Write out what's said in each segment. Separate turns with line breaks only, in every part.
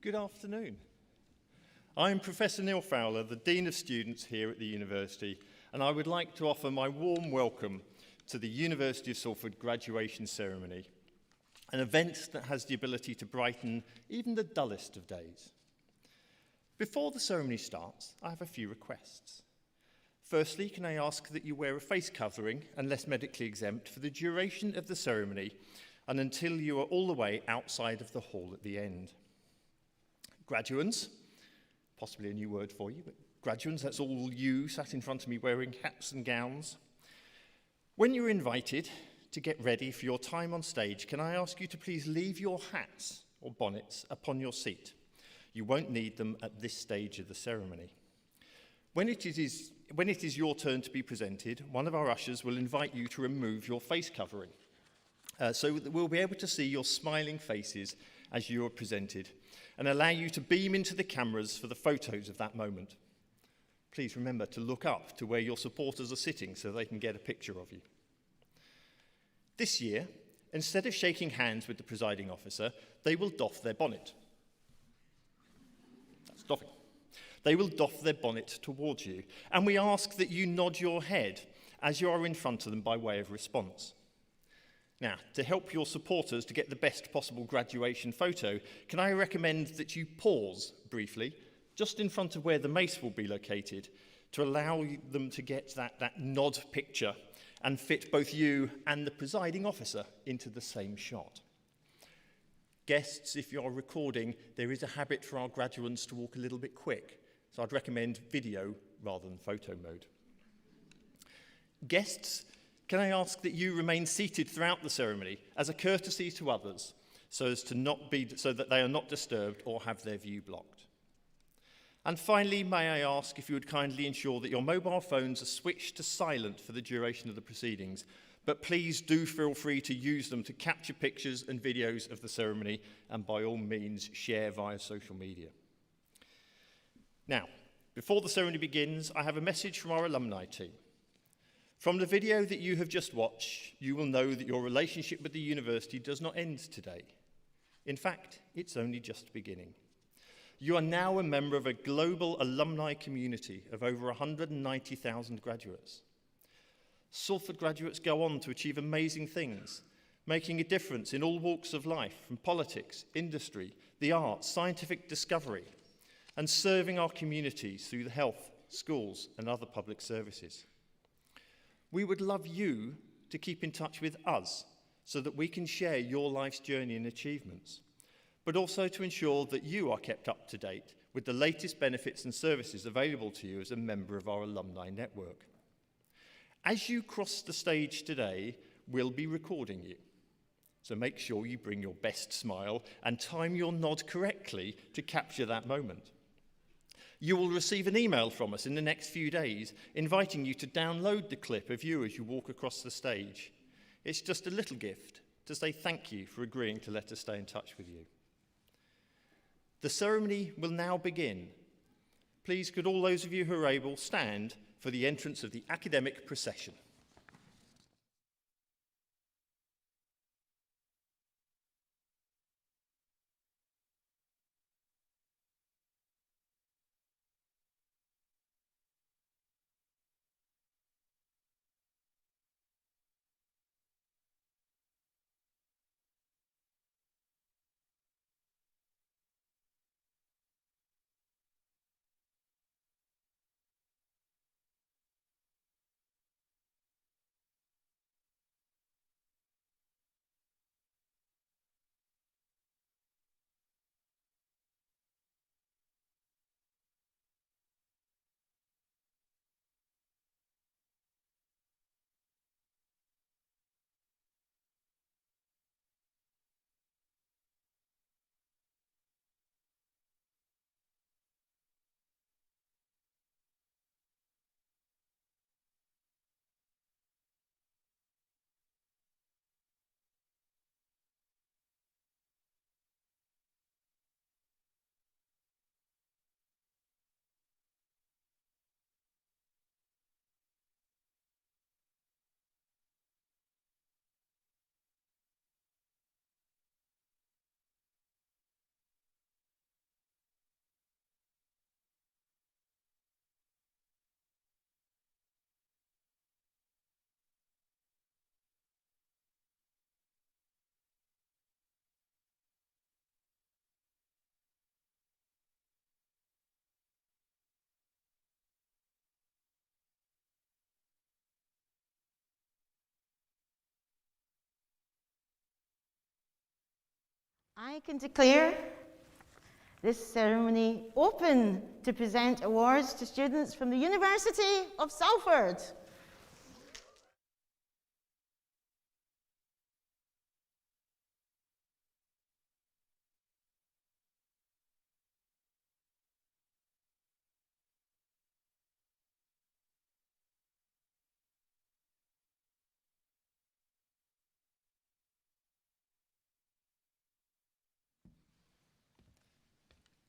Good afternoon. I'm Professor Neil Fowler, the Dean of Students here at the University, and I would like to offer my warm welcome to the University of Salford graduation ceremony, an event that has the ability to brighten even the dullest of days. Before the ceremony starts, I have a few requests. Firstly, can I ask that you wear a face covering, unless medically exempt, for the duration of the ceremony and until you are all the way outside of the hall at the end. Graduands, possibly a new word for you, but graduands, that's all you sat in front of me wearing hats and gowns. When you're invited to get ready for your time on stage, can I ask you to please leave your hats or bonnets upon your seat? You won't need them at this stage of the ceremony. When it is your turn to be presented, one of our ushers will invite you to remove your face covering, so that we'll be able to see your smiling faces as you are presented and allow you to beam into the cameras for the photos of that moment. Please remember to look up to where your supporters are sitting so they can get a picture of you. This year, instead of shaking hands with the presiding officer, they will doff their bonnet. That's doffing. They will doff their bonnet towards you, and we ask that you nod your head as you are in front of them by way of response. Now, to help your supporters to get the best possible graduation photo, can I recommend that you pause briefly, just in front of where the mace will be located, to allow them to get that nod picture and fit both you and the presiding officer into the same shot. Guests, if you're recording, there is a habit for our graduates to walk a little bit quick, so I'd recommend video rather than photo mode. Guests, can I ask that you remain seated throughout the ceremony as a courtesy to others so that they are not disturbed or have their view blocked? And finally, may I ask if you would kindly ensure that your mobile phones are switched to silent for the duration of the proceedings, but please do feel free to use them to capture pictures and videos of the ceremony, and by all means share via social media. Now, before the ceremony begins, I have a message from our alumni team. From the video that you have just watched, you will know that your relationship with the university does not end today. In fact, it's only just beginning. You are now a member of a global alumni community of over 190,000 graduates. Salford graduates go on to achieve amazing things, making a difference in all walks of life, from politics, industry, the arts, scientific discovery, and serving our communities through the health, schools, and other public services. We would love you to keep in touch with us so that we can share your life's journey and achievements, but also to ensure that you are kept up to date with the latest benefits and services available to you as a member of our alumni network. As you cross the stage today, we'll be recording you, so make sure you bring your best smile and time your nod correctly to capture that moment. You will receive an email from us in the next few days inviting you to download the clip of you as you walk across the stage. It's just a little gift to say thank you for agreeing to let us stay in touch with you. The ceremony will now begin. Please could all those of you who are able stand for the entrance of the academic procession.
I can declare this ceremony open to present awards to students from the University of Salford.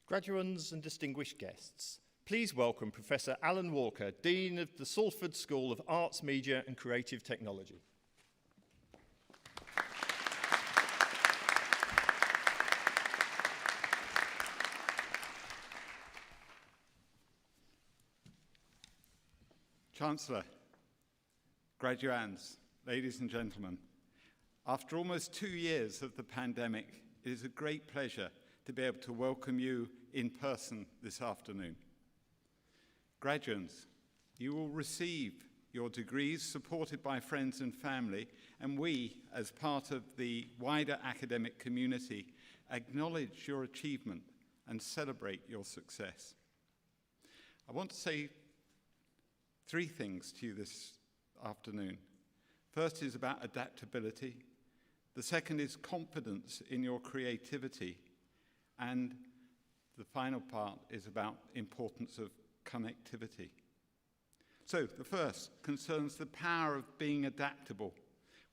Graduands and distinguished guests, please welcome Professor Alan Walker, Dean of the Salford School of Arts, Media and Creative Technology.
Chancellor, graduands, ladies and gentlemen, after almost 2 years of the pandemic, it is a great pleasure to be able to welcome you in person this afternoon. Graduands, you will receive your degrees supported by friends and family, and we, as part of the wider academic community, acknowledge your achievement and celebrate your success. I want to say 3 things to you this afternoon. First is about adaptability. The second is confidence in your creativity. And the final part is about importance of connectivity. So the first concerns the power of being adaptable.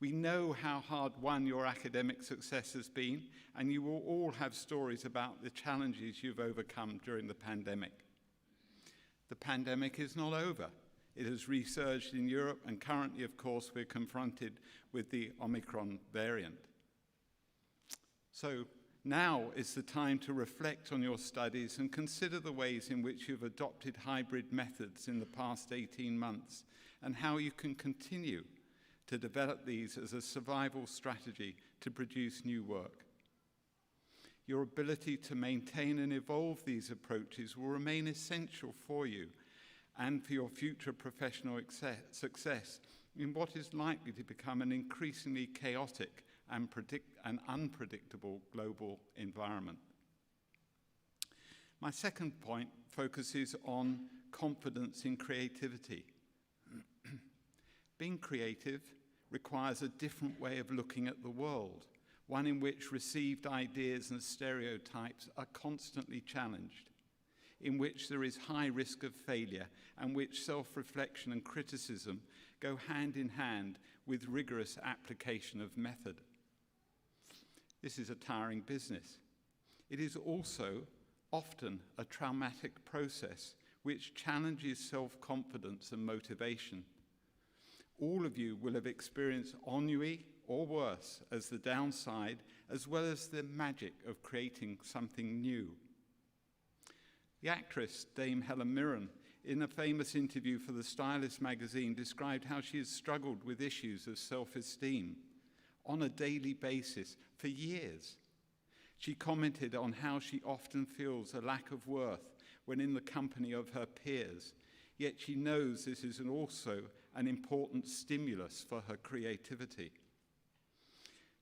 We know how hard-won your academic success has been, and you will all have stories about the challenges you've overcome during the pandemic. The pandemic is not over. It has resurged in Europe, and currently, of course, we're confronted with the Omicron variant. So now is the time to reflect on your studies and consider the ways in which you've adopted hybrid methods in the past 18 months and how you can continue to develop these as a survival strategy to produce new work. Your ability to maintain and evolve these approaches will remain essential for you and for your future professional success in what is likely to become an increasingly chaotic and unpredictable global environment. My second point focuses on confidence in creativity. Being creative requires a different way of looking at the world, one in which received ideas and stereotypes are constantly challenged, in which there is high risk of failure, and which self-reflection and criticism go hand in hand with rigorous application of method. This is a tiring business. It is also often a traumatic process which challenges self-confidence and motivation. All of you will have experienced ennui or worse as the downside, as well as the magic of creating something new. The actress Dame Helen Mirren, in a famous interview for The Stylist magazine, described how she has struggled with issues of self-esteem on a daily basis for years. She commented on how she often feels a lack of worth when in the company of her peers, yet she knows this is also an important stimulus for her creativity.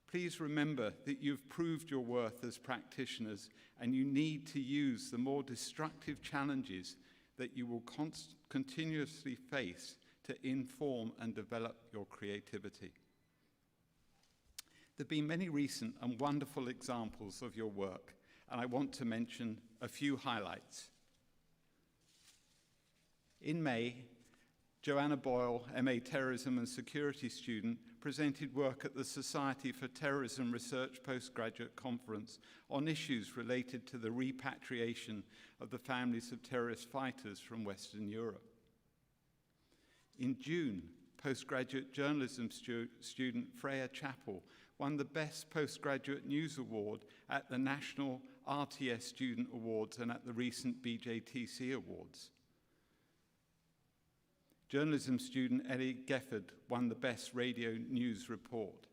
Please remember that you've proved your worth as practitioners, and you need to use the more destructive challenges that you will continuously face to inform and develop your creativity. There have been many recent and wonderful examples of your work, and I want to mention a few highlights. In May, Joanna Boyle, MA Terrorism and Security student, presented work at the Society for Terrorism Research Postgraduate Conference on issues related to the repatriation of the families of terrorist fighters from Western Europe. In June, postgraduate journalism student Freya Chappell won the Best Postgraduate News Award at the National RTS Student Awards and at the recent BJTC Awards. Journalism student Ellie Gefford won the Best Radio News Report.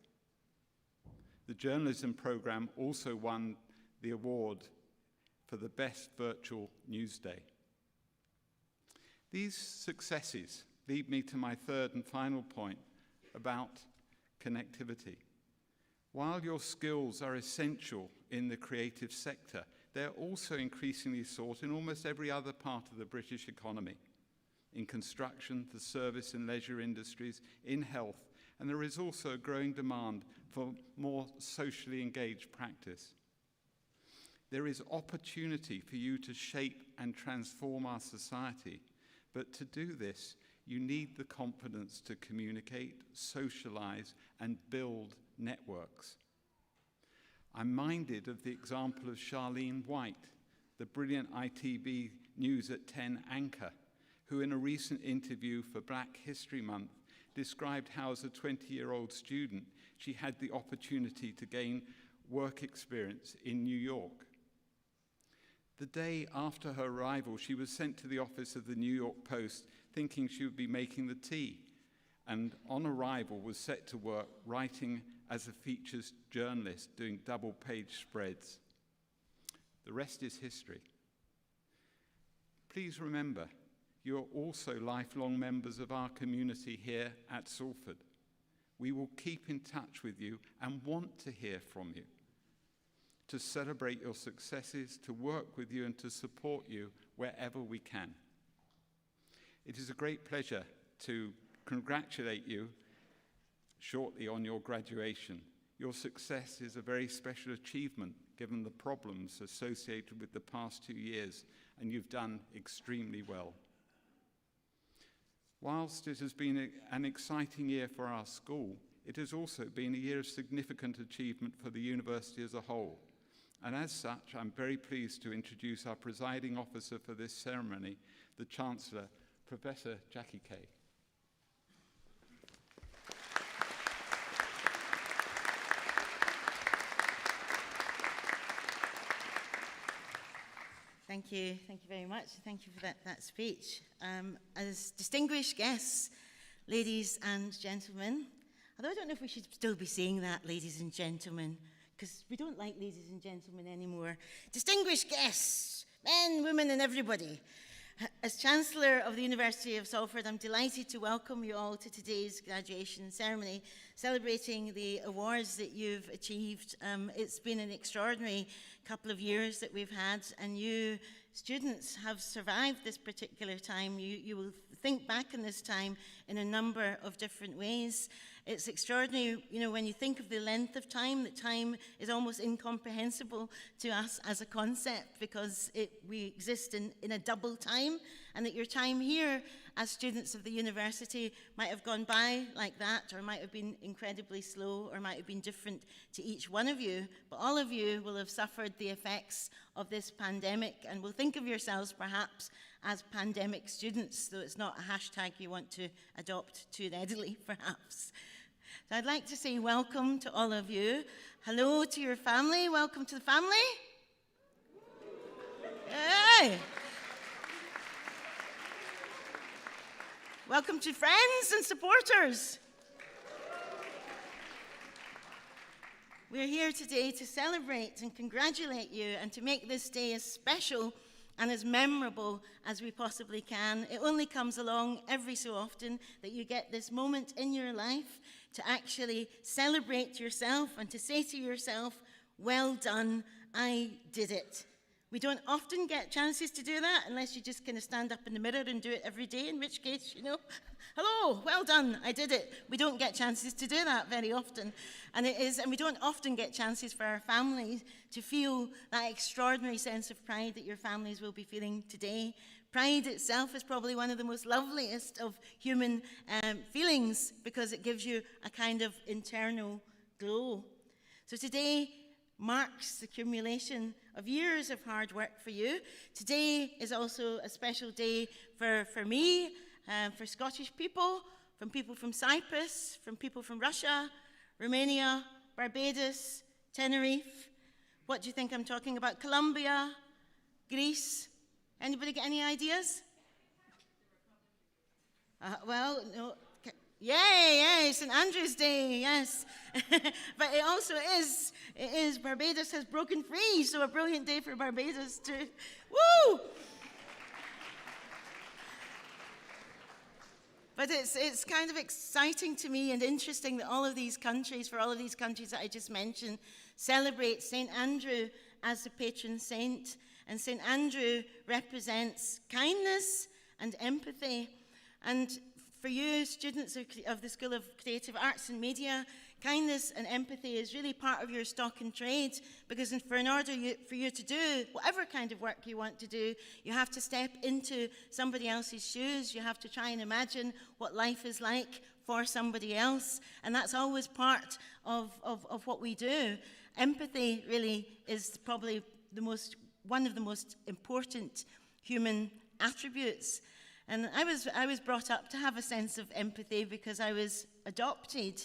The journalism program also won the award for the Best Virtual News Day. These successes lead me to my third and final point about connectivity. While your skills are essential in the creative sector, they're also increasingly sought in almost every other part of the British economy, in construction, the service and leisure industries, in health, and there is also a growing demand for more socially engaged practice. There is opportunity for you to shape and transform our society, but to do this, you need the confidence to communicate, socialize, and build networks. I'm minded of the example of Charlene White, the brilliant ITV News at 10 anchor, who in a recent interview for Black History Month described how as a 20-year-old student she had the opportunity to gain work experience in New York. The day after her arrival, she was sent to the office of the New York Post thinking she would be making the tea, and on arrival was set to work writing as a features journalist, doing double-page spreads. The rest is history. Please remember, you are also lifelong members of our community here at Salford. We will keep in touch with you and want to hear from you, to celebrate your successes, to work with you and to support you wherever we can. It is a great pleasure to congratulate you shortly on your graduation. Your success is a very special achievement given the problems associated with the past 2 years, and you've done extremely well. Whilst it has been an exciting year for our school, it has also been a year of significant achievement for the university as a whole. And as such, I'm very pleased to introduce our presiding officer for this ceremony, the Chancellor, Professor Jackie Kay.
Thank you very much. Thank you for that speech. As distinguished guests, ladies and gentlemen, although I don't know if we should still be saying that, ladies and gentlemen, because we don't like ladies and gentlemen anymore. Distinguished guests, men, women, and everybody. As Chancellor of the University of Salford, I'm delighted to welcome you all to today's graduation ceremony, celebrating the awards that you've achieved. It's been an extraordinary couple of years that we've had, and you students have survived this particular time. You will think back on this time in a number of different ways. It's extraordinary, when you think of the length of time, that time is almost incomprehensible to us as a concept, because we exist in a double time, and that your time here as students of the university might have gone by like that, or might have been incredibly slow, or might have been different to each one of you. But all of you will have suffered the effects of this pandemic, and will think of yourselves perhaps as pandemic students, though it's not a hashtag you want to adopt too readily, perhaps. So I'd like to say welcome to all of you. Hello to your family. Welcome to the family. Hey. Welcome to friends and supporters. We're here today to celebrate and congratulate you, and to make this day as special and as memorable as we possibly can. It only comes along every so often that you get this moment in your life to actually celebrate yourself and to say to yourself, well done, I did it. We don't often get chances to do that unless you just kind of stand up in the mirror and do it every day, in which case, hello, well done, I did it. We don't get chances to do that very often. And we don't often get chances for our families to feel that extraordinary sense of pride that your families will be feeling today. Pride itself is probably one of the most loveliest of human feelings, because it gives you a kind of internal glow. So today marks the accumulation of years of hard work for you. Today is also a special day for me, for Scottish people from Cyprus, from people from Russia, Romania, Barbados, Tenerife. What do you think I'm talking about? Colombia, Greece. Anybody get any ideas? No. Yay, St. Andrew's Day, yes. But it also is Barbados has broken free, so a brilliant day for Barbados too. Woo! But But it's kind of exciting to me and interesting that all of these countries that I just mentioned, celebrate St. Andrew as the patron saint. And St. Andrew represents kindness and empathy. And for you, students of the School of Creative Arts and Media, kindness and empathy is really part of your stock in trade, because in order for you to do whatever kind of work you want to do, you have to step into somebody else's shoes. You have to try and imagine what life is like for somebody else, and that's always part of what we do. Empathy really is probably one of the most important human attributes. And I was brought up to have a sense of empathy because I was adopted.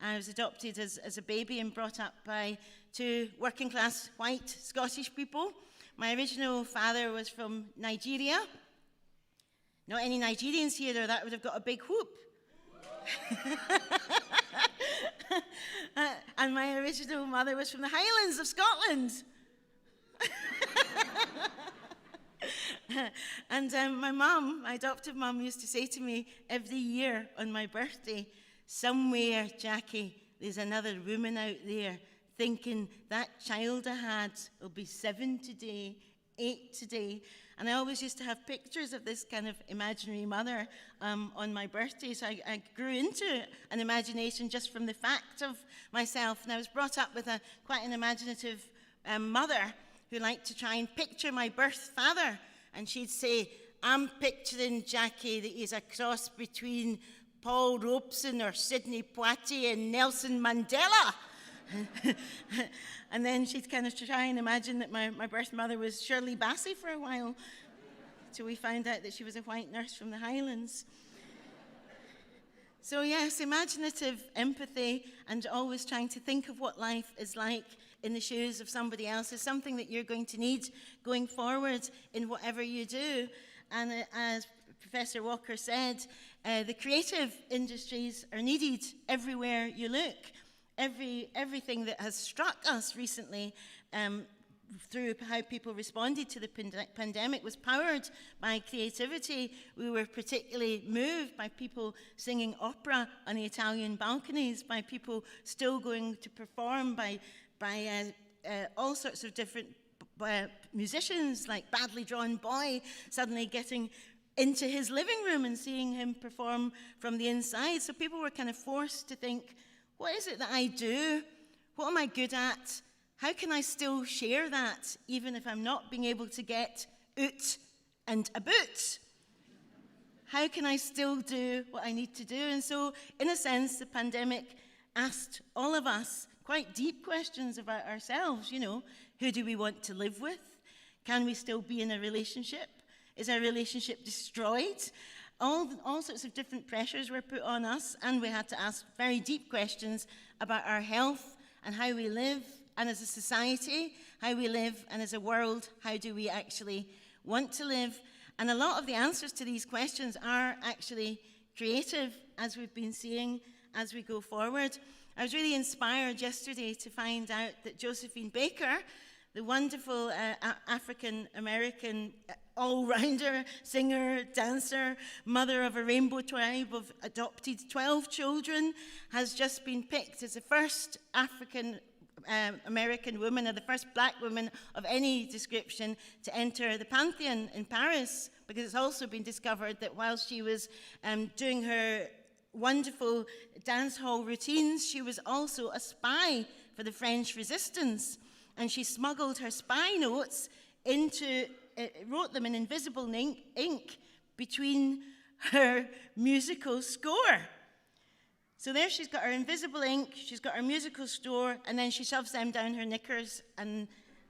I was adopted as a baby and brought up by two working class white Scottish people. My original father was from Nigeria. Not any Nigerians here, or that would have got a big whoop. And my original mother was from the Highlands of Scotland. And my adoptive mum, used to say to me every year on my birthday, "Somewhere, Jackie, there's another woman out there thinking that child I had will be 7 today, 8 today." And I always used to have pictures of this kind of imaginary mother on my birthday. So I grew into an imagination just from the fact of myself. And I was brought up with quite an imaginative mother who liked to try and picture my birth father. And she'd say, "I'm picturing Jackie that he's a cross between Paul Robeson or Sidney Poitier and Nelson Mandela." And then she'd kind of try and imagine that my birth mother was Shirley Bassey for a while, till we found out that she was a white nurse from the Highlands. So yes, imaginative empathy and always trying to think of what life is like in the shoes of somebody else is something that you're going to need going forward in whatever you do. And as Professor Walker said, the creative industries are needed everywhere you look. Everything that has struck us recently through how people responded to the pandemic was powered by creativity. We were particularly moved by people singing opera on the Italian balconies, by people still going to perform, by all sorts of different musicians, like Badly Drawn Boy suddenly getting into his living room and seeing him perform from the inside. So people were kind of forced to think, what is it that I do? What am I good at? How can I still share that, even if I'm not being able to get out and about? How can I still do what I need to do? And so, in a sense, the pandemic asked all of us quite deep questions about ourselves. You know, who do we want to live with? Can we still be in a relationship? Is our relationship destroyed? All sorts of different pressures were put on us, and we had to ask very deep questions about our health and how we live, and as a society, how we live, and as a world, how do we actually want to live? And a lot of the answers to these questions are actually creative, as we've been seeing as we go forward. I was really inspired yesterday to find out that Josephine Baker, the wonderful African-American all-rounder, singer, dancer, mother of a rainbow tribe of adopted 12 children, has just been picked as the first African-American woman, or the first black woman of any description, to enter the Pantheon in Paris, because it's also been discovered that while she was doing her wonderful dance hall routines, she was also a spy for the French resistance. And she smuggled her spy notes wrote them in invisible ink between her musical score. So there she's got her invisible ink, she's got her musical score, and then she shoves them down her knickers, and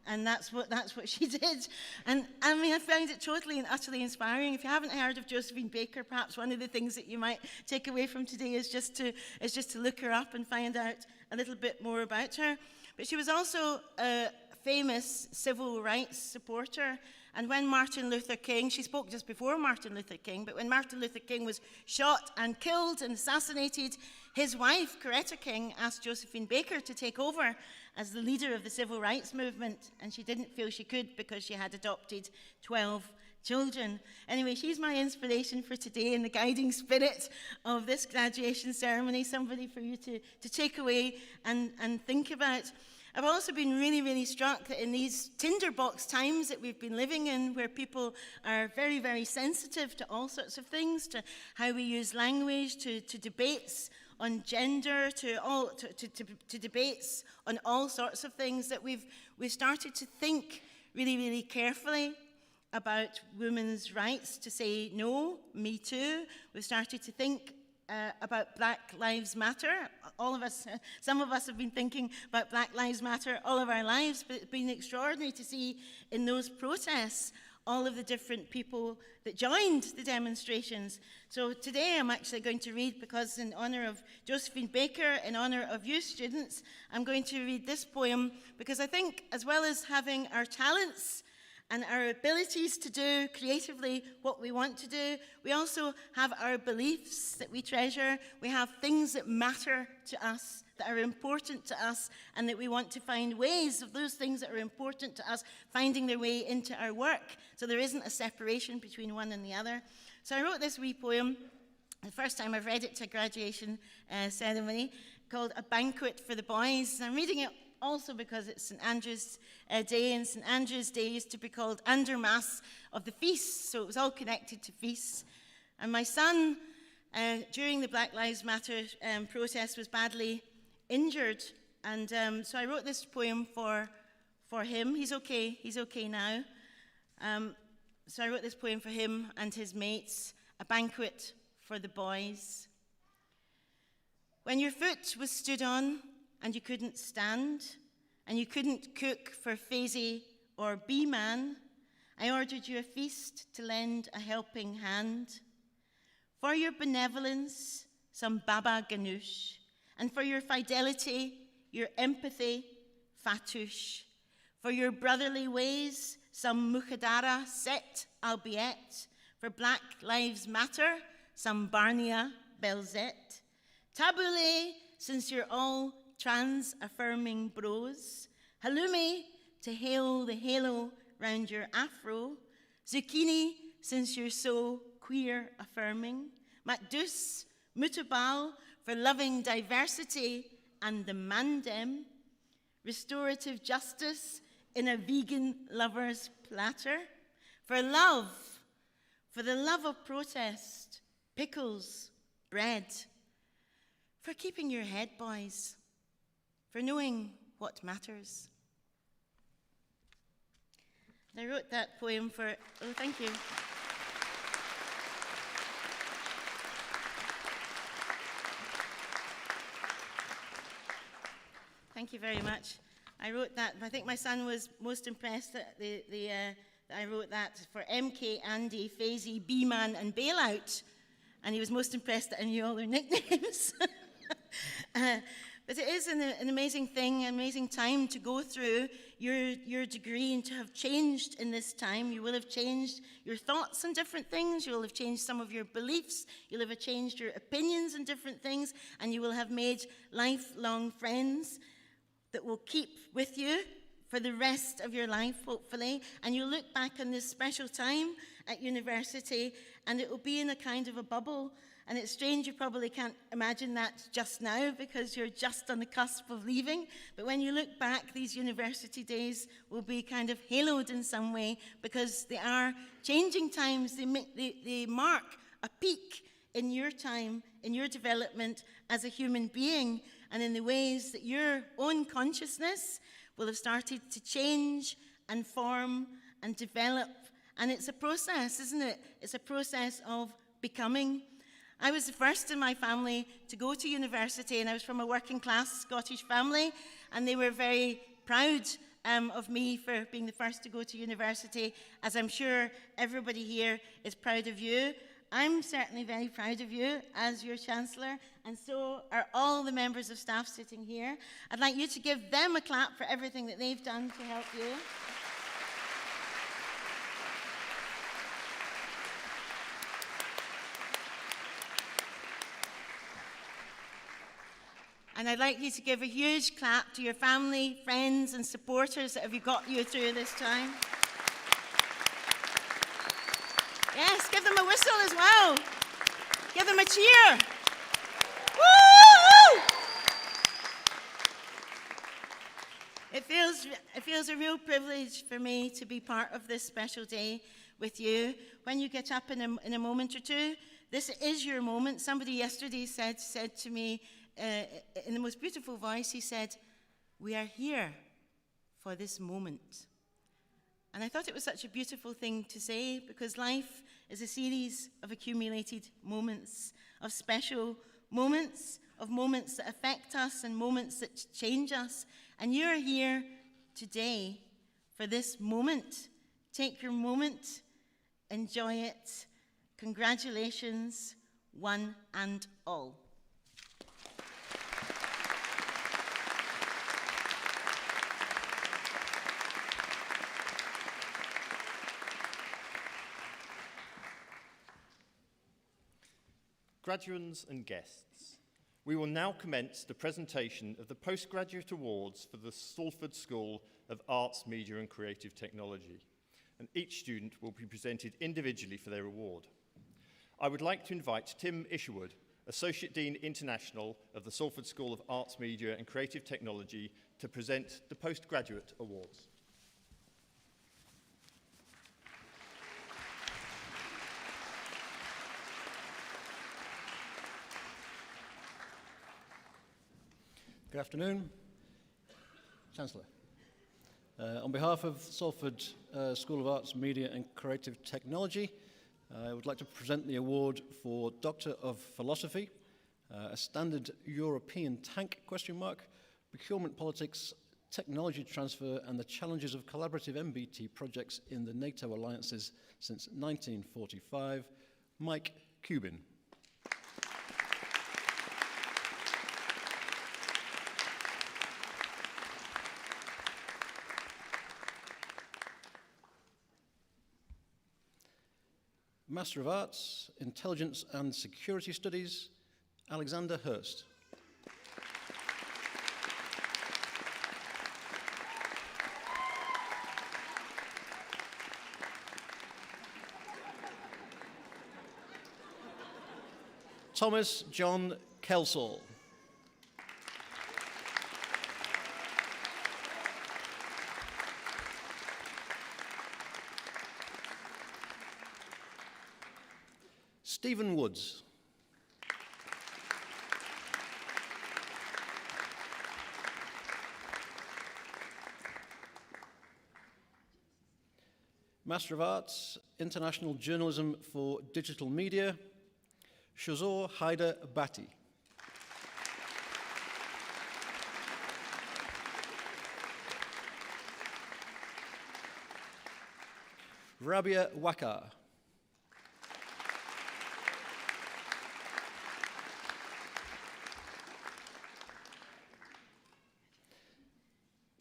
that's what she did. And I mean, I found it totally and utterly inspiring. If you haven't heard of Josephine Baker, perhaps one of the things that you might take away from today is just to look her up and find out a little bit more about her. But she was also a famous civil rights supporter. And when Martin Luther King, she spoke just before Martin Luther King, but when Martin Luther King was shot and killed and assassinated, his wife, Coretta King, asked Josephine Baker to take over as the leader of the civil rights movement. And she didn't feel she could because she had adopted 12 children. Anyway, she's my inspiration for today and the guiding spirit of this graduation ceremony, somebody for you to take away and think about. I've also been really, really struck that in these tinderbox times that we've been living in, where people are very, very sensitive to all sorts of things, to how we use language, to debates on gender, to debates on all sorts of things, that we've started to think really, really carefully about women's rights to say no, me too. We've started to think about Black Lives Matter. All of us, some of us have been thinking about Black Lives Matter all of our lives, but it's been extraordinary to see in those protests all of the different people that joined the demonstrations. So today I'm actually going to read, because in honor of Josephine Baker, in honor of you students, I'm going to read this poem, because I think as well as having our talents and our abilities to do creatively what we want to do, we also have our beliefs that we treasure. We have things that matter to us, that are important to us, and that we want to find ways of those things that are important to us finding their way into our work. So there isn't a separation between one and the other. So I wrote this wee poem, the first time I've read it to a graduation ceremony, called A Banquet for the Boys. And I'm reading it also because it's St. Andrew's Day, and St. Andrew's Day used to be called Under Mass of the Feasts, so it was all connected to feasts. And my son, during the Black Lives Matter protest, was badly injured, and so I wrote this poem for him. He's okay now. So I wrote this poem for him and his mates, A Banquet for the Boys. When your foot was stood on, and you couldn't stand, and you couldn't cook for Faisy or B-Man, I ordered you a feast to lend a helping hand. For your benevolence, some baba ganoush, and for your fidelity, your empathy, fatouche. For your brotherly ways, some mukhadara set albiet. For Black Lives Matter, some barnia belzet. Tabbouleh, since you're all trans-affirming bros. Halloumi, to hail the halo round your afro. Zucchini, since you're so queer-affirming. Makdous, mutabal, for loving diversity and the mandem. Restorative justice in a vegan lover's platter. For love, for the love of protest, pickles, bread. For keeping your head, boys. For knowing what matters. And I wrote that poem for, oh, thank you. Thank you very much. I wrote that, I think my son was most impressed that I wrote that for MK, Andy, Faisy, B-Man, and Bailout. And he was most impressed that I knew all their nicknames. But it is an amazing thing, an amazing time to go through your degree and to have changed in this time. You will have changed your thoughts on different things. You will have changed some of your beliefs. You'll have changed your opinions on different things. And you will have made lifelong friends that will keep with you for the rest of your life, hopefully. And you'll look back on this special time at university, and it will be in a kind of a bubble. And it's strange, you probably can't imagine that just now because you're just on the cusp of leaving. But when you look back, these university days will be kind of haloed in some way because they are changing times. They mark a peak in your time, in your development as a human being, and in the ways that your own consciousness will have started to change and form and develop. And it's a process, isn't it? It's a process of becoming. I was the first in my family to go to university, and I was from a working class Scottish family, and they were very proud of me for being the first to go to university, as I'm sure everybody here is proud of you. I'm certainly very proud of you as your Chancellor, and so are all the members of staff sitting here. I'd like you to give them a clap for everything that they've done to help you. And I'd like you to give a huge clap to your family, friends, and supporters that have got you through this time. Yes, give them a whistle as well. Give them a cheer. Woo! It feels a real privilege for me to be part of this special day with you. When you get up in a moment or two, this is your moment. Somebody yesterday said to me in the most beautiful voice, he said, "We are here for this moment." And I thought it was such a beautiful thing to say, because life is a series of accumulated moments, of special moments, of moments that affect us and moments that change us. And you're here today for this moment. Take your moment, enjoy it. Congratulations, one and all.
Graduands and guests, we will now commence the presentation of the Postgraduate Awards for the Salford School of Arts, Media and Creative Technology, and each student will be presented individually for their award. I would like to invite Tim Isherwood, Associate Dean International of the Salford School of Arts, Media and Creative Technology, to present the Postgraduate Awards.
Good afternoon, Chancellor. On behalf of Salford School of Arts, Media and Creative Technology, I would like to present the award for Doctor of Philosophy, a standard European tank, procurement politics, technology transfer and the challenges of collaborative MBT projects in the NATO alliances since 1945, Mike Cuban. Master of Arts, Intelligence and Security Studies, Alexander Hurst. Thomas John Kelsall. Stephen Woods. Master of Arts, International Journalism for Digital Media, Shazor Haider Bhatti. Rabia Wakar.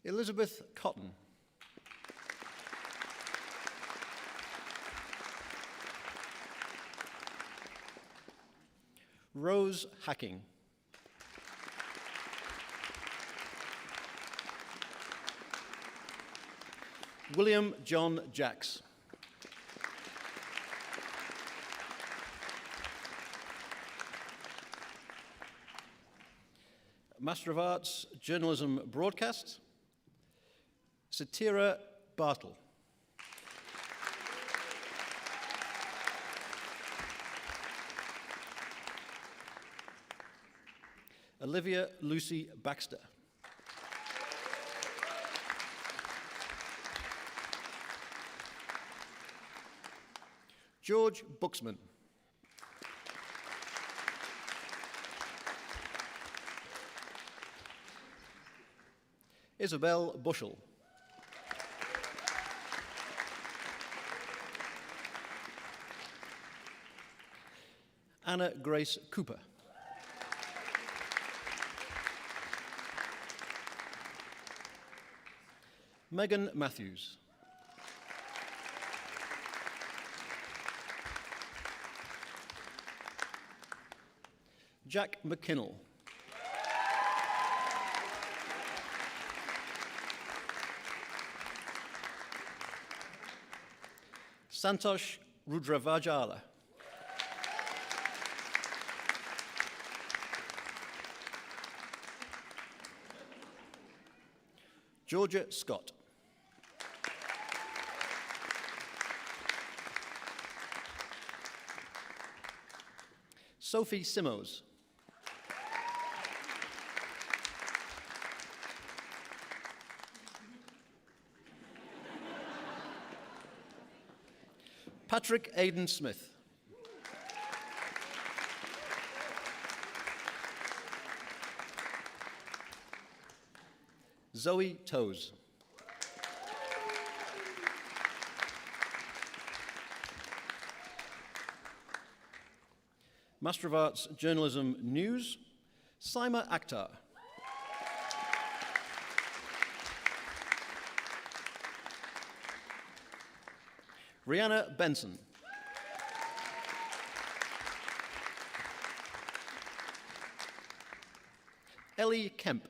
Elizabeth Cotton. Rose Hacking. William John Jacks. Master of Arts, Journalism Broadcast, Satira Bartle. Olivia Lucy Baxter. George Buxman. Isabel Bushell. Anna Grace Cooper. Megan Matthews. Jack McKinnell. Santosh Rudravajala. Georgia Scott. Sophie Simos. Patrick Aidan Smith. Zoe Toes. Master of Arts, Journalism News, Saima Akhtar. Rihanna Benson. Ellie Kemp.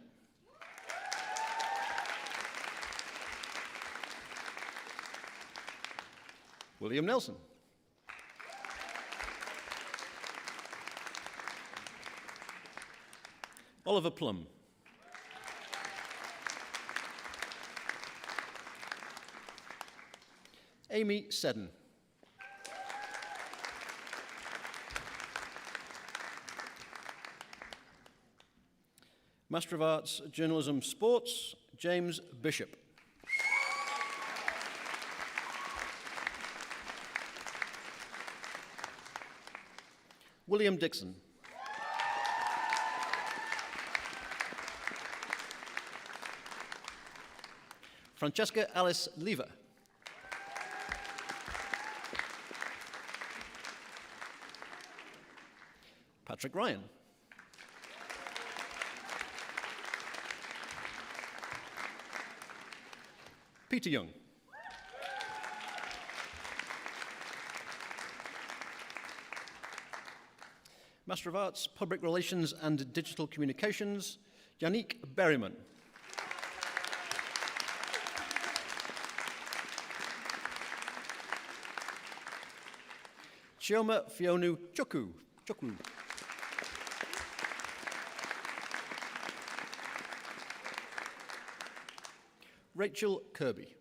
William Nelson. Oliver Plum. Amy Seddon. Master of Arts, Journalism Sports, James Bishop. William Dixon. Francesca Alice Lever. Patrick Ryan. Peter Young. Master of Arts, Public Relations and Digital Communications, Yannick Berryman. Chioma Fionu Chukwu. Rachel Kirby.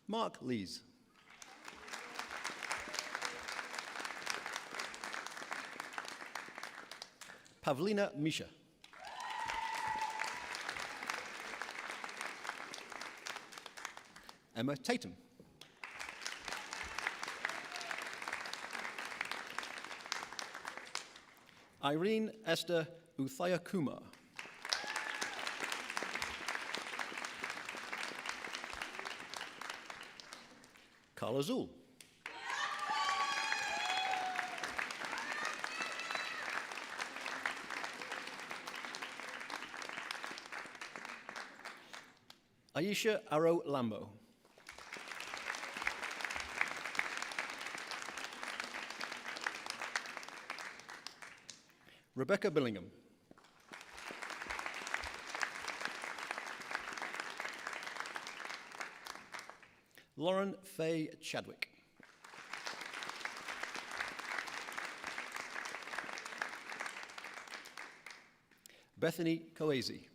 Mark Lees. Pavlina Misha. Emma Tatum. Irene Esther Uthaya Kumar. Carla Zul. Aisha Arrow Lambo. Rebecca Billingham. Lauren Faye Chadwick. Bethany Coazy.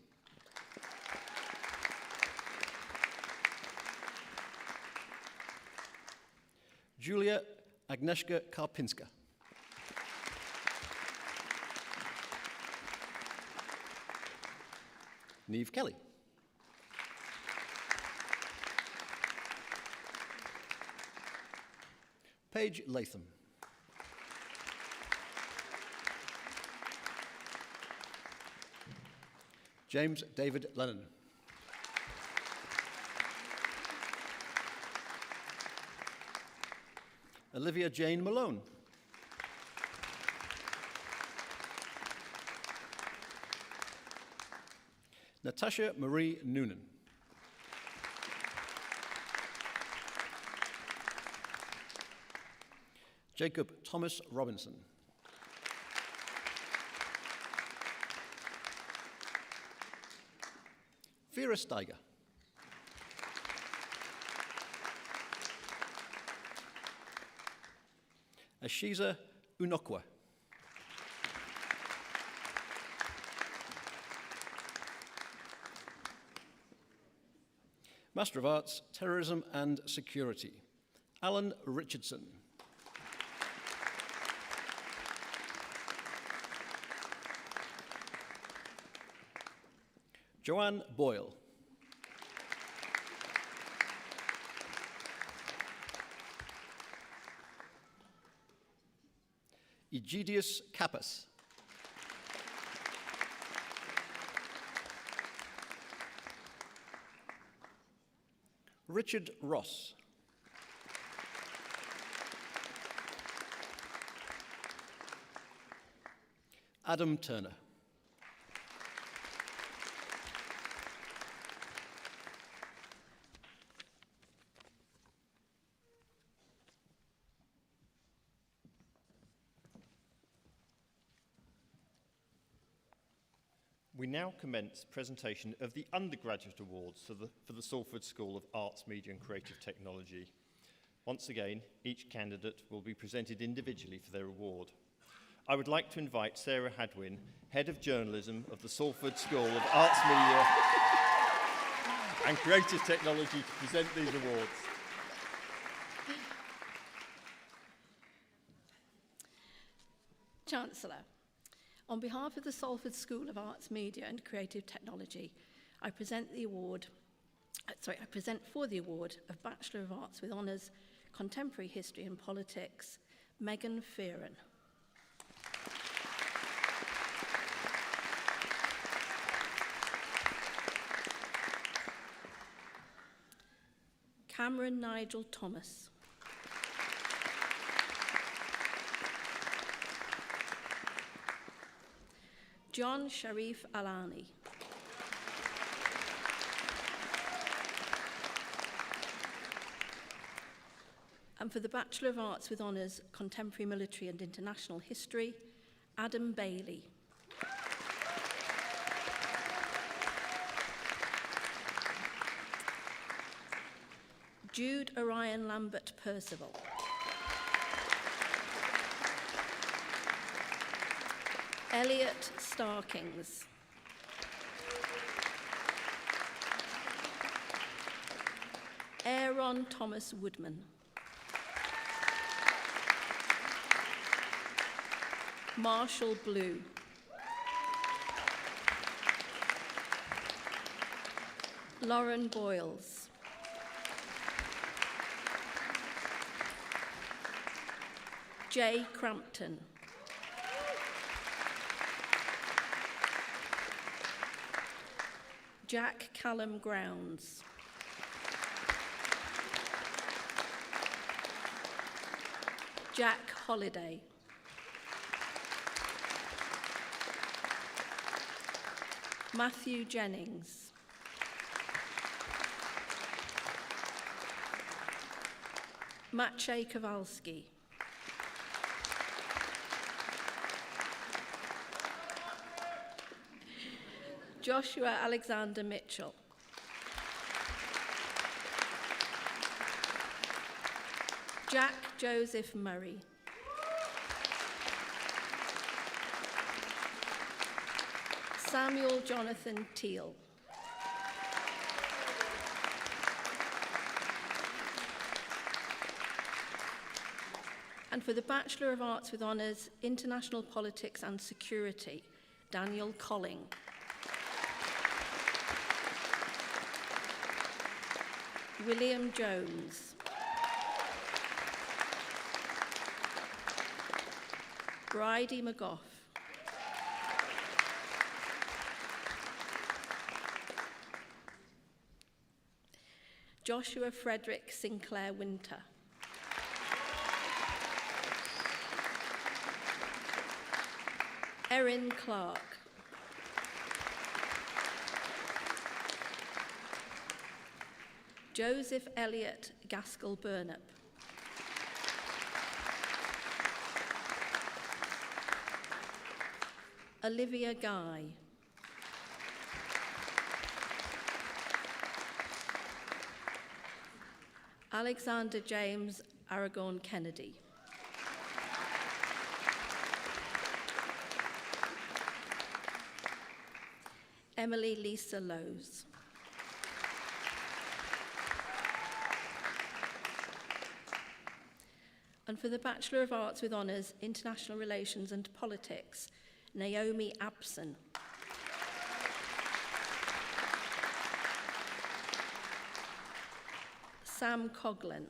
Julia Agnieszka Karpinska. Neve Kelly. Paige Latham. James David Lennon. Olivia Jane Malone. Natasha Marie Noonan. Jacob Thomas Robinson. Vera Steiger. Ashiza Unokwa. Master of Arts, Terrorism and Security, Alan Richardson. Joanne Boyle. Egidius Kappas. Richard Ross. Adam Turner.
We now commence presentation of the Undergraduate Awards for the Salford School of Arts, Media and Creative Technology. Once again, each candidate will be presented individually for their award. I would like to invite Sarah Hadwin, Head of Journalism of the Salford School of Arts, Media and Creative Technology, to present these awards.
Chancellor, on behalf of the Salford School of Arts, Media and Creative Technology, I present for the award of Bachelor of Arts with Honours, Contemporary History and Politics, Megan Fearon. Cameron Nigel Thomas. John Sharif Alani. And for the Bachelor of Arts with Honours, Contemporary Military and International History, Adam Bailey. Jude Orion Lambert Percival. Elliot Starkings. Aaron Thomas Woodman. Marshall Blue. Lauren Boyles. Jay Crampton. Jack Callum Grounds. Jack Holiday. Matthew Jennings. Maciej Kowalski. Joshua Alexander Mitchell. Jack Joseph Murray. Samuel Jonathan Teal. And for the Bachelor of Arts with Honours, International Politics and Security, Daniel Colling. William Jones. Bridie McGough. Joshua Frederick Sinclair Winter. Erin Clark. Joseph Elliott Gaskell Burnup. Olivia Guy. Alexander James Aragon Kennedy. Emily Lisa Lowes. And for the Bachelor of Arts with Honours, International Relations and Politics, Naomi Abson. Sam Coughlin.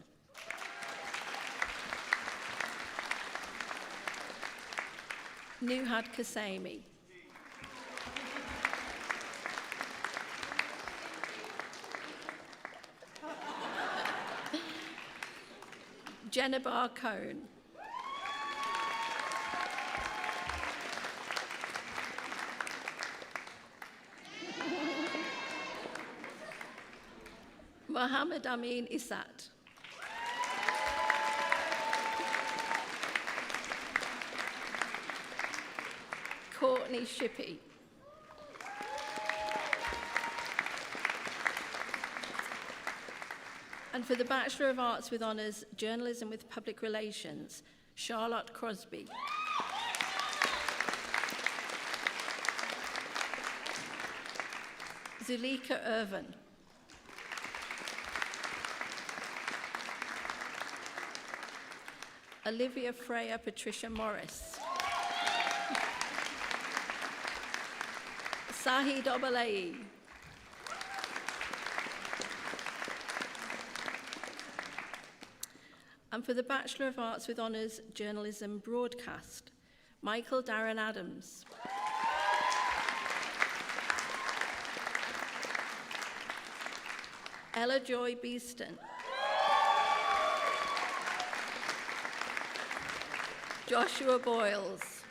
Nuhad Kasemi. Jennifer Cohn. Mohammed Amin Isat. Courtney Shippey. And for the Bachelor of Arts with Honours, Journalism with Public Relations, Charlotte Crosby. Zulika Irvin. Olivia Freya Patricia Morris. Sahid Obalei. And for the Bachelor of Arts with Honours, Journalism Broadcast, Michael Darren Adams. Ella Joy Beeston. Joshua Boyles.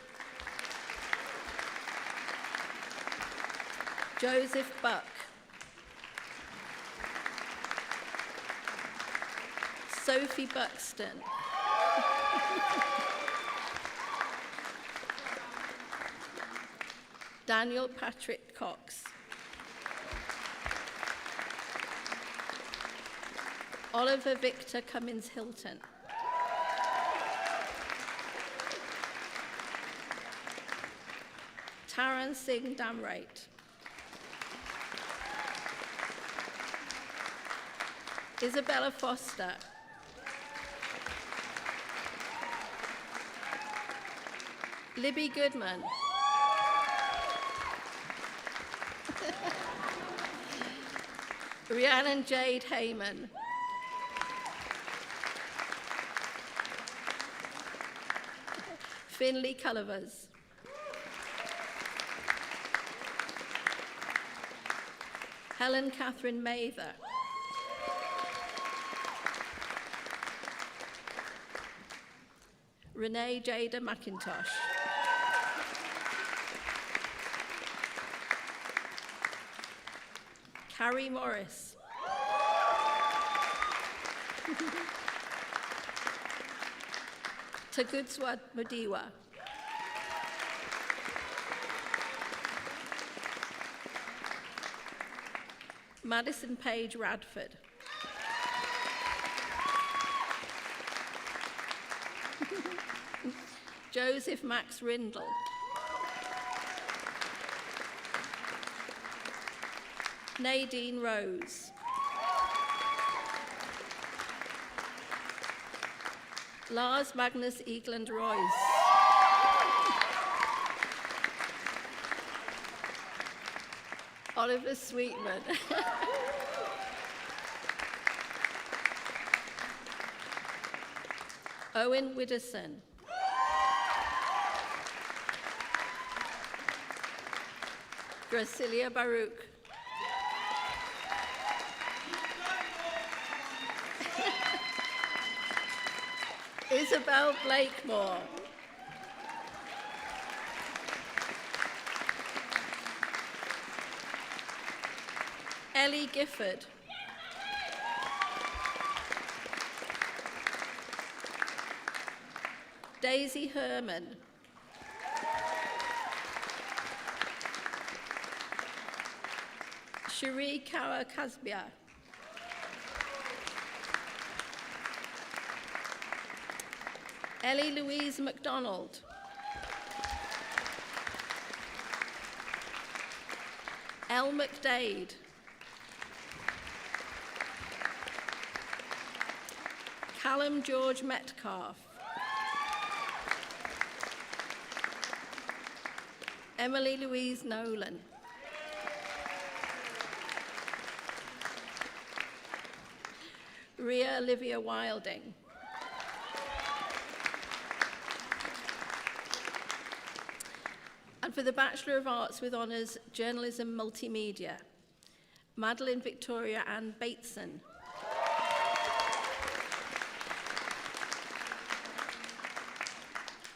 Joseph Buck. Sophie Buxton. Daniel Patrick Cox. Oliver Victor Cummins Hilton. Taran Singh Damrate. Isabella Foster. Libby Goodman. Rhiannon Jade Heyman. Finley Cullivers. Helen Catherine Mather. Renee Jada McIntosh. Carrie Morris. Tagutswad Madiwa. Madison Page Radford. Joseph Max Rindle. Nadine Rose. Lars Magnus Egeland Royce. Oliver Sweetman. Owen Widdowson. Gracilia Baruch. Isabel Blakemore. Ellie Gifford. Daisy Herman. Cherie Kaur Kasbia. Ellie Louise MacDonald. Elle McDade. Callum George Metcalf. Emily Louise Nolan. Ria Olivia Wilding. And for the Bachelor of Arts with Honours, Journalism Multimedia, Madeline Victoria Ann Bateson.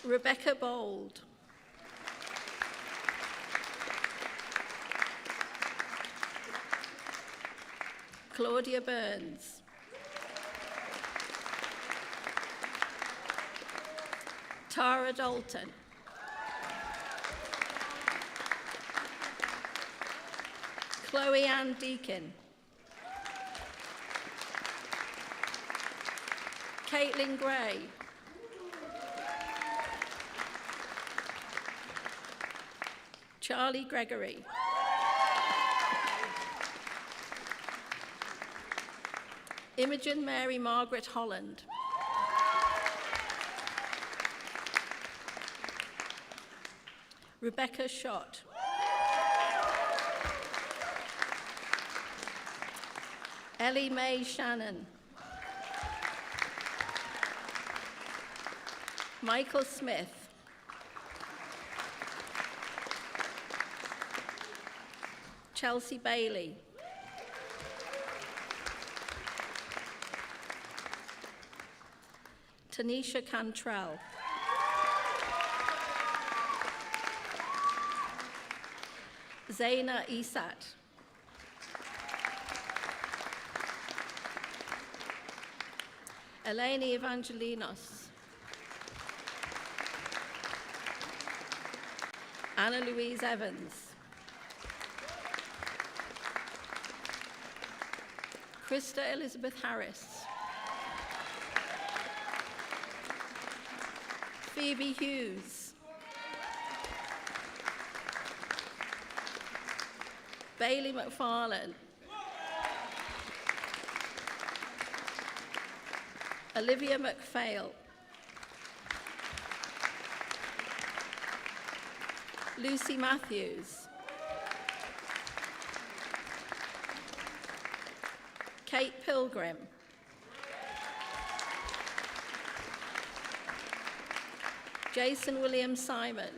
Rebecca Bold. Claudia Burns. Tara Dalton. Chloe Ann Deakin. Caitlin Gray. Charlie Gregory. Imogen Mary Margaret Holland. Rebecca Schott. Ellie Mae Shannon. Michael Smith. Chelsea Bailey. Tanisha Cantrell. Zaina Isat. Eleni Evangelinos. Anna Louise Evans. Krista Elizabeth Harris. Phoebe Hughes. Bailey McFarlane. Olivia McPhail. Lucy Matthews. Kate Pilgrim. Jason William Simon.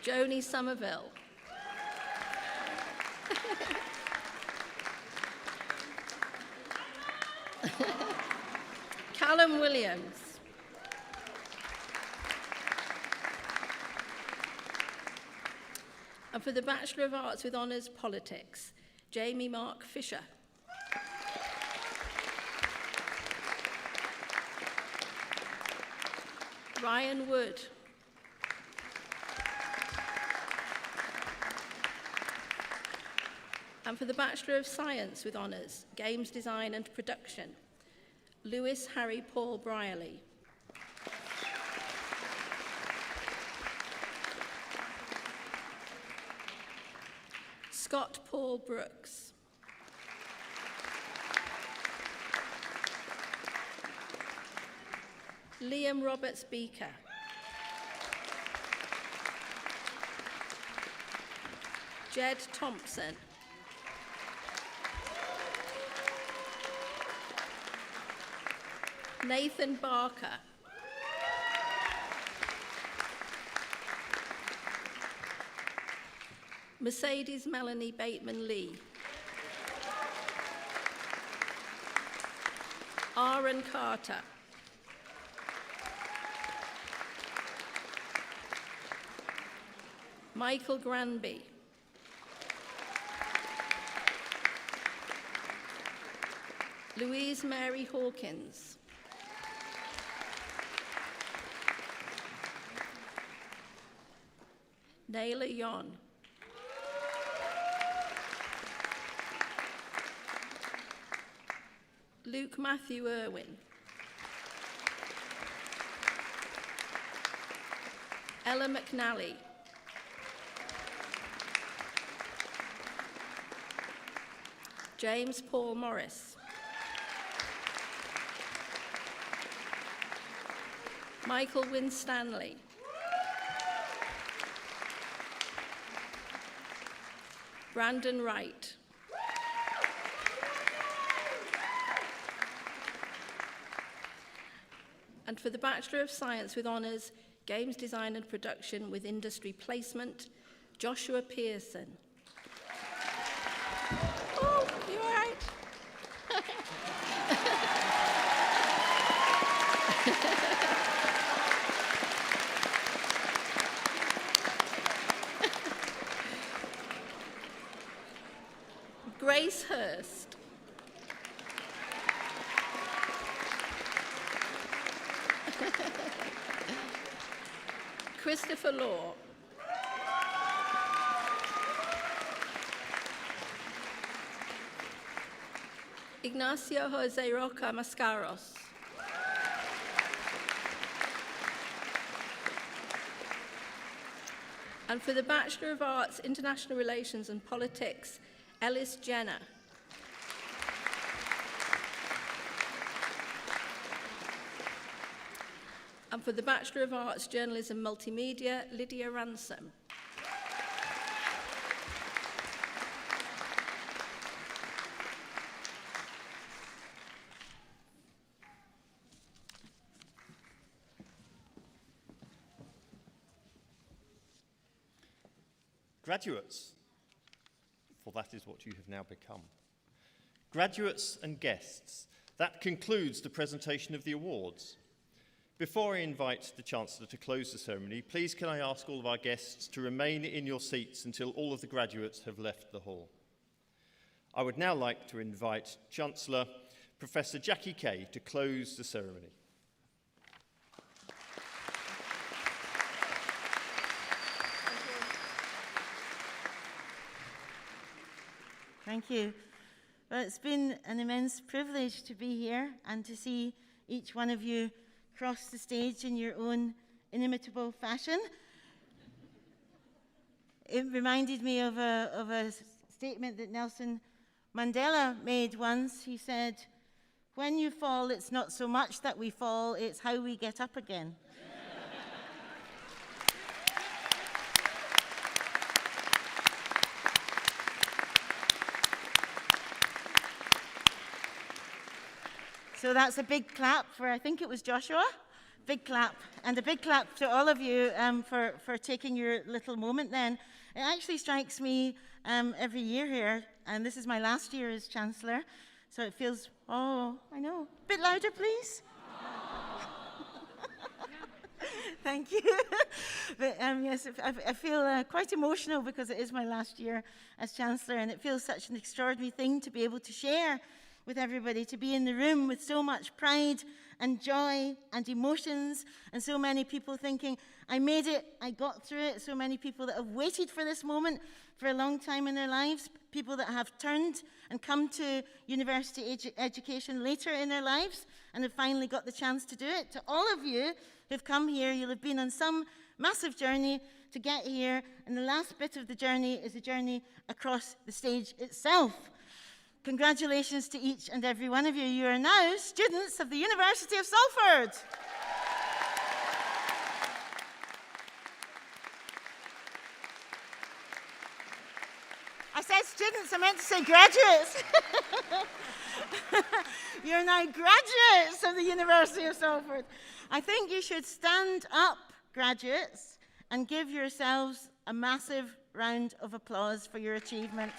Joni Somerville. Callum Williams. And for the Bachelor of Arts with Honours Politics, Jamie Mark Fisher. Ryan Wood. And for the Bachelor of Science with Honours, Games Design and Production, Lewis Harry Paul Brierley. Scott Paul Brooks. Liam Roberts Beaker. Jed Thompson. Nathan Barker. Mercedes Melanie Bateman Lee. Aaron Carter. Michael Granby. Louise Mary Hawkins. Naila Yon. Luke Matthew Irwin. Ella McNally. James Paul Morris. Michael Winstanley. Brandon Wright. And for the Bachelor of Science with Honours, Games Design and Production with Industry Placement, Joshua Pearson. Oh, you all right? Grace Hurst. Christopher Law. Ignacio Jose Roca Mascaros. And for the Bachelor of Arts, International Relations and Politics, Ellis Jenner. And for the Bachelor of Arts, Journalism Multimedia, Lydia Ransom.
Graduates, for that is what you have now become. Graduates and guests, that concludes the presentation of the awards. Before I invite the Chancellor to close the ceremony, please can I ask all of our guests to remain in your seats until all of the graduates have left the hall. I would now like to invite Chancellor Professor Jackie Kay to close the ceremony.
Thank you. Well, it's been an immense privilege to be here and to see each one of you cross the stage in your own inimitable fashion. It reminded me of a statement that Nelson Mandela made once. He said, "When you fall, it's not so much that we fall, it's how we get up again." So that's a big clap for, I think it was Joshua. Big clap. And a big clap to all of you for taking your little moment then. It actually strikes me every year here, and this is my last year as Chancellor, so it feels, oh, I know. A bit louder, please. Thank you. But yes, I feel quite emotional because it is my last year as Chancellor, and it feels such an extraordinary thing to be able to share with everybody, to be in the room with so much pride and joy and emotions, and so many people thinking, I made it, I got through it. So many people that have waited for this moment for a long time in their lives, people that have turned and come to university education later in their lives and have finally got the chance to do it. To all of you who've come here, you'll have been on some massive journey to get here, and the last bit of the journey is a journey across the stage itself. Congratulations to each and every one of you. You are now students of the University of Salford. I said students, I meant to say graduates. You're now graduates of the University of Salford. I think you should stand up, graduates, and give yourselves a massive round of applause for your achievement.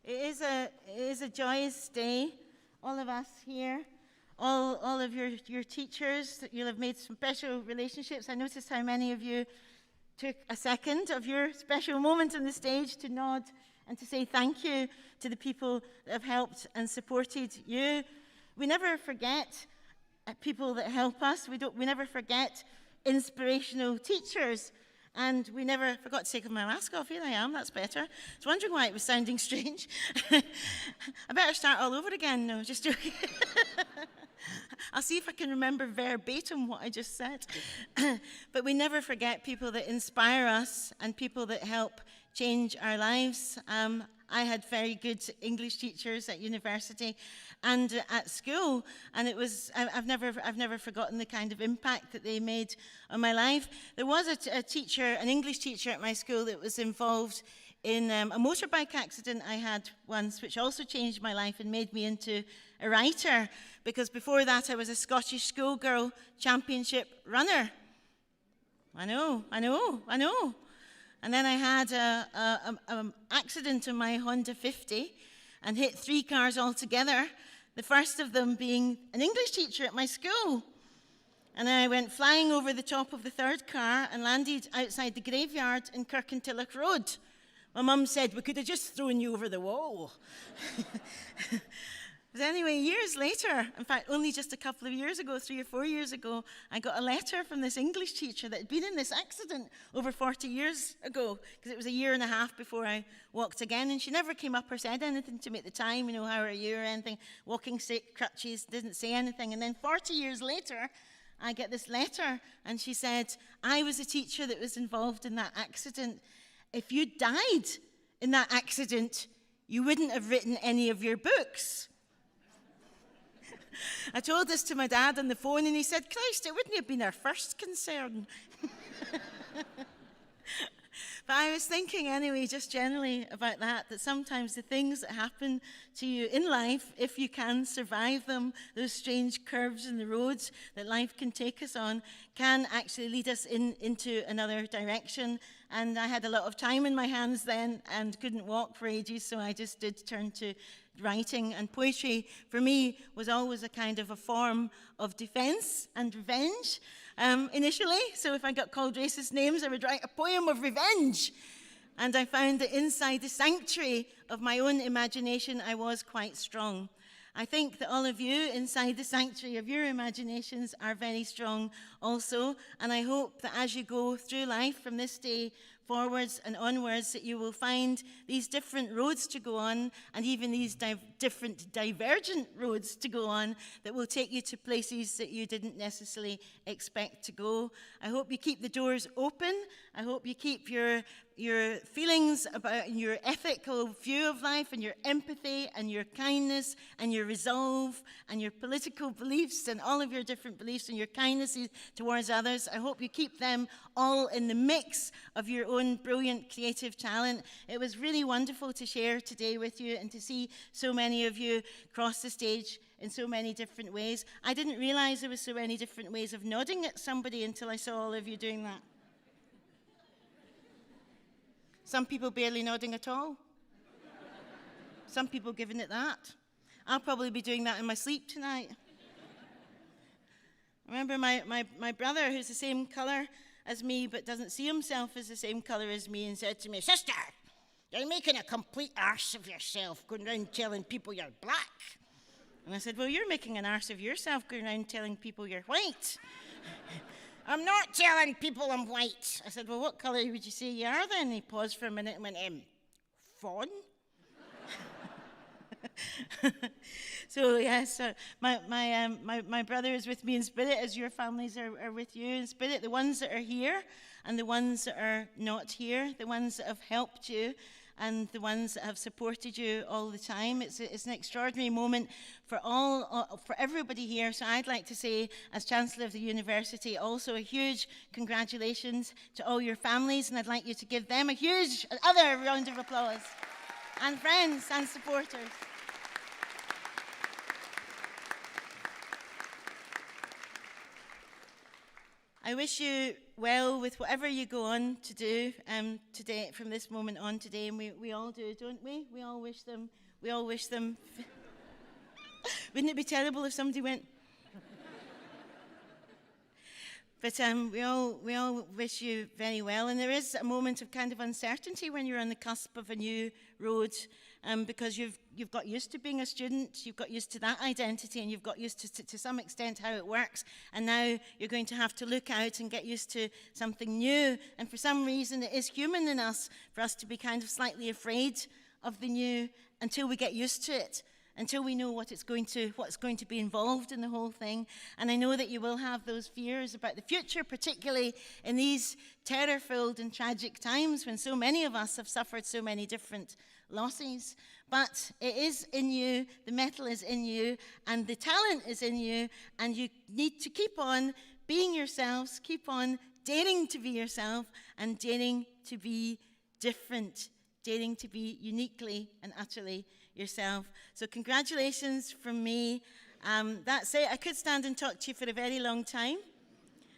It is a joyous day. All of us here, all of your teachers, you'll have made some special relationships. I noticed how many of you took a second of your special moment on the stage to nod and to say thank you to the people that have helped and supported you. We never forget people that help us. We never forget inspirational teachers. And we never forgot to take my mask off. Here I am, that's better. I was wondering why it was sounding strange. I better start all over again. No, just joking. I'll see if I can remember verbatim what I just said. But we never forget people that inspire us and people that help change our lives. I had very good English teachers at university and at school, and I've never forgotten the kind of impact that they made on my life. There was a teacher, an English teacher at my school that was involved in a motorbike accident I had once, which also changed my life and made me into a writer, because before that I was a Scottish schoolgirl championship runner. I know. And then I had an accident on my Honda 50 and hit 3 cars altogether, the first of them being an English teacher at my school. And I went flying over the top of the 3rd car and landed outside the graveyard in Kirkintilloch Road. My mum said, we could have just thrown you over the wall. But anyway, years later, in fact, only just a couple of years ago, 3 or 4 years ago, I got a letter from this English teacher that had been in this accident over 40 years ago, because it was a year and a half before I walked again, and she never came up or said anything to me at the time, how are you or anything, walking stick, crutches, didn't say anything. And then 40 years later, I get this letter, and she said, I was a teacher that was involved in that accident. If you died in that accident, you wouldn't have written any of your books. I told this to my dad on the phone, and he said, Christ, it wouldn't have been our first concern. But I was thinking anyway, just generally about that sometimes the things that happen to you in life, if you can survive them, those strange curves in the roads that life can take us on, can actually lead us into another direction. And I had a lot of time in my hands then and couldn't walk for ages, so I just did turn to writing. And poetry, for me, was always a kind of a form of defense and revenge. Initially, so if I got called racist names, I would write a poem of revenge. And I found that inside the sanctuary of my own imagination, I was quite strong. I think that all of you inside the sanctuary of your imaginations are very strong also. And I hope that as you go through life from this day forwards and onwards, that you will find these different roads to go on, and even these different divergent roads to go on, that will take you to places that you didn't necessarily expect to go. I hope you keep the doors open. I hope you keep your feelings about your ethical view of life and your empathy and your kindness and your resolve and your political beliefs and all of your different beliefs and your kindnesses towards others. I hope you keep them all in the mix of your own brilliant creative talent. It was really wonderful to share today with you and to see so many of you cross the stage in so many different ways. I didn't realize there were so many different ways of nodding at somebody until I saw all of you doing that. Some people barely nodding at all. Some people giving it that. I'll probably be doing that in my sleep tonight. I remember my brother, who's the same colour as me but doesn't see himself as the same colour as me, and said to me, Sister, you're making a complete arse of yourself going around telling people you're black. And I said, well, you're making an arse of yourself going around telling people you're white. I'm not telling people I'm white. I said, well, what colour would you say you are then? He paused for a minute and went, fawn? So, yes, my brother is with me in spirit, as your families are with you in spirit. The ones that are here and the ones that are not here, the ones that have helped you and the ones that have supported you all the time. It's an extraordinary moment for everybody here. So I'd like to say, as Chancellor of the University, also a huge congratulations to all your families, and I'd like you to give them a huge other round of applause. And friends and supporters. I wish you well with whatever you go on to do today, from this moment on today, and we all do, don't we? We all wish them. Wouldn't it be terrible if somebody went? But we all wish you very well, and there is a moment of kind of uncertainty when you're on the cusp of a new road because you've got used to being a student, you've got used to that identity, and you've got used to some extent how it works, and now you're going to have to look out and get used to something new. And for some reason, it is human in us for us to be kind of slightly afraid of the new until we get used to it, until we know what's going to be involved in the whole thing. And I know that you will have those fears about the future, particularly in these terror-filled and tragic times when so many of us have suffered so many different losses. But it is in you, the metal is in you, and the talent is in you, and you need to keep on being yourselves, keep on daring to be yourself, and daring to be different, daring to be uniquely and utterly yourself. So congratulations from me. That's it. I could stand and talk to you for a very long time.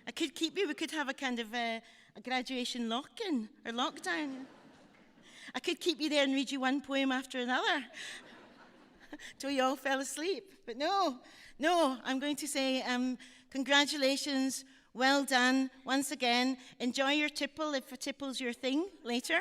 I could keep you. We could have a kind of a graduation lock-in or lockdown. I could keep you there and read you one poem after another till you all fell asleep. But no, I'm going to say congratulations, well done. Once again, enjoy your tipple if a tipple's your thing later.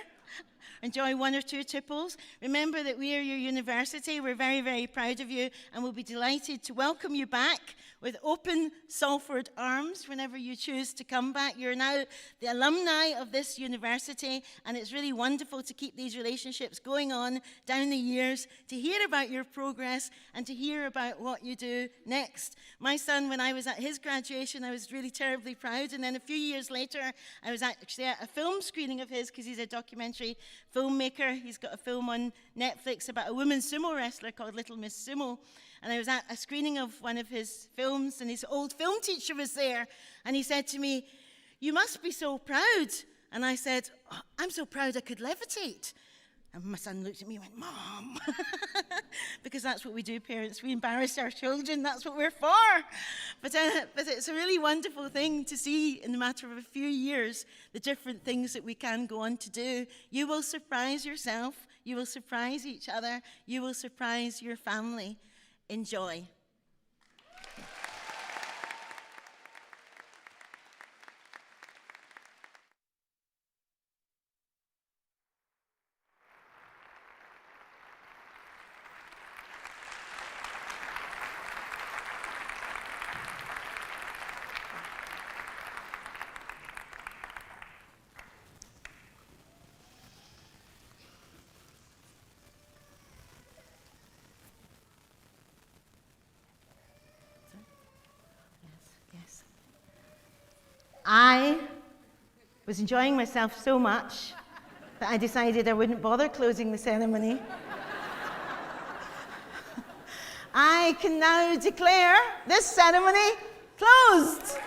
Enjoy one or two tipples. Remember that we are your university. We're very, very proud of you, and we'll be delighted to welcome you back with open Salford arms whenever you choose to come back. You're now the alumni of this university, and it's really wonderful to keep these relationships going on down the years, to hear about your progress and to hear about what you do next. My son, when I was at his graduation, I was really terribly proud, and then a few years later, I was actually at a film screening of his because he's a documentary filmmaker. He's got a film on Netflix about a woman sumo wrestler called Little Miss Sumo. And I was at a screening of one of his films, and his old film teacher was there. And he said to me, "You must be so proud." And I said, "Oh, I'm so proud I could levitate." And my son looked at me and went, "Mom." Because that's what we do, parents. We embarrass our children. That's what we're for. But it's a really wonderful thing to see in the matter of a few years the different things that we can go on to do. You will surprise yourself. You will surprise each other. You will surprise your family. Enjoy. I was enjoying myself so much that I decided I wouldn't bother closing the ceremony. I can now declare this ceremony closed.